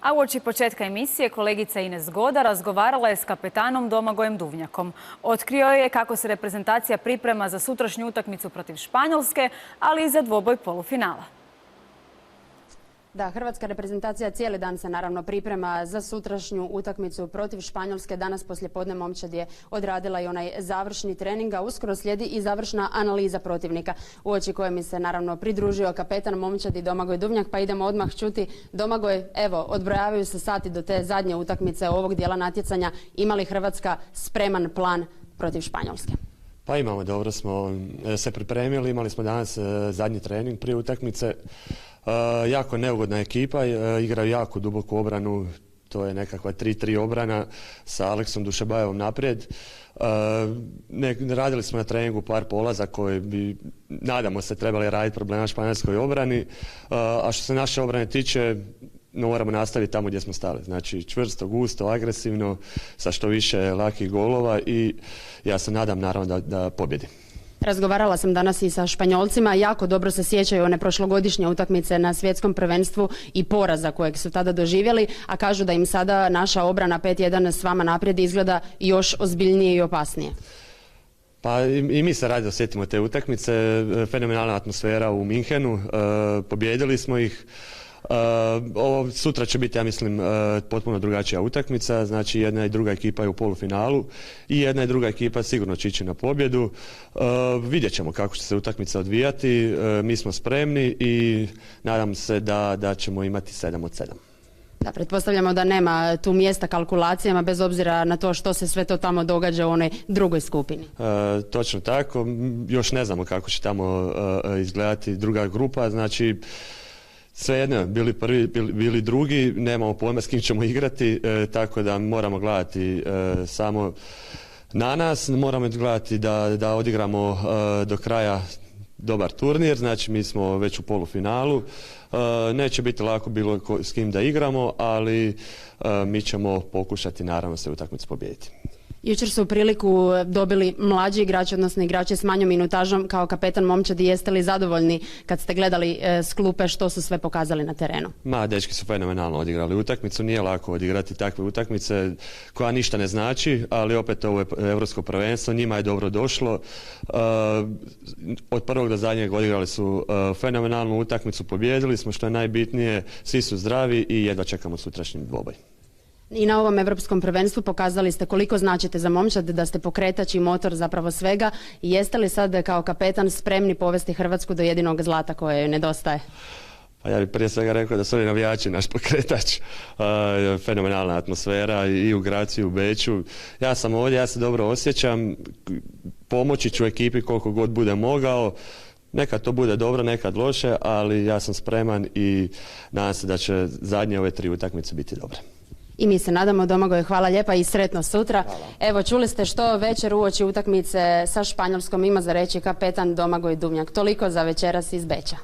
A uoči početka emisije kolegica Ines Goda razgovarala je s kapetanom Domagojem Duvnjakom. Otkrio je kako se reprezentacija priprema za sutrašnju utakmicu protiv Španjolske, ali i za dvoboj polufinala. Da, hrvatska reprezentacija cijeli dan se naravno priprema za sutrašnju utakmicu protiv Španjolske. Danas poslijepodne momčad je odradila i onaj završni trening, a uskoro slijedi i završna analiza protivnika, uoči koje mi se naravno pridružio kapetan momčadi Domagoj Duvnjak. Pa idemo odmah čuti. Domagoj, evo, odbrojavaju se sati do te zadnje utakmice ovog dijela natjecanja. Ima li Hrvatska spreman plan protiv Španjolske? Pa imamo, dobro smo se pripremili, imali smo danas zadnji trening prije utakmice. Jako neugodna ekipa, igraju jako duboku obranu, to je nekakva 3-3 obrana sa Aleksom Dušebajevom naprijed. Radili smo na treningu par polaza koje bi, nadamo se, trebali raditi problema španjolskoj obrani. A što se naše obrane tiče, moramo nastaviti tamo gdje smo stali. Znači čvrsto, gusto, agresivno, sa što više lakih golova i ja se nadam naravno da pobjedi. Razgovarala sam danas i sa Španjolcima, jako dobro se sjećaju one prošlogodišnje utakmice na svjetskom prvenstvu i poraza kojeg su tada doživjeli, a kažu da im sada naša obrana 5-1 s vama naprijed izgleda još ozbiljnije i opasnije. Pa i mi se radi osjetimo te utakmice, fenomenalna atmosfera u Minhenu, pobijedili smo ih. Sutra će biti, ja mislim, potpuno drugačija utakmica, znači jedna i druga ekipa je u polufinalu i jedna i druga ekipa sigurno će ići na pobjedu. Vidjet ćemo kako će se utakmica odvijati, mi smo spremni i nadam se da ćemo imati 7 od 7. Da, pretpostavljamo da nema tu mjesta kalkulacijama bez obzira na to što se sve to tamo događa u onoj drugoj skupini. Točno tako, još ne znamo kako će tamo izgledati druga grupa, znači svejedno, bili prvi, bili drugi, nemamo pojma s kim ćemo igrati, tako da moramo gledati samo na nas, moramo gledati da odigramo do kraja dobar turnir, znači mi smo već u polufinalu, neće biti lako bilo s kim da igramo, ali mi ćemo pokušati naravno se utakmicu pobijediti. Jučer su priliku dobili mlađi igrači, odnosno igrači s manjom minutažom. Kao kapetan momčadi, jeste li zadovoljni kad ste gledali s klupe što su sve pokazali na terenu? Dečki su fenomenalno odigrali utakmicu, nije lako odigrati takve utakmice koja ništa ne znači, ali opet ovo je europsko prvenstvo, njima je dobro došlo. Od prvog do zadnjeg odigrali su fenomenalnu utakmicu, pobijedili smo što je najbitnije, svi su zdravi i jedva čekamo sutrašnji dvoboj. I na ovom europskom prvenstvu pokazali ste koliko značite za momčad, da ste pokretač i motor zapravo svega. Jeste li sad kao kapetan spremni povesti Hrvatsku do jedinog zlata koje joj nedostaje? Pa ja bih prije svega rekao da su oni navijači naš pokretač. Fenomenalna atmosfera i u Graciju i u Beču. Ja sam ovdje, ja se dobro osjećam, pomoći ću ekipi koliko god bude mogao. Nekad to bude dobro, nekad loše, ali ja sam spreman i nadam se da će zadnje ove 3 utakmice biti dobre. I mi se nadamo, Domagoj, hvala lijepa i sretno sutra. Hvala. Evo, čuli ste što večer uoči utakmice sa Španjolskom ima za reći kapetan Domagoj Duvnjak. Toliko za večeras iz Beča.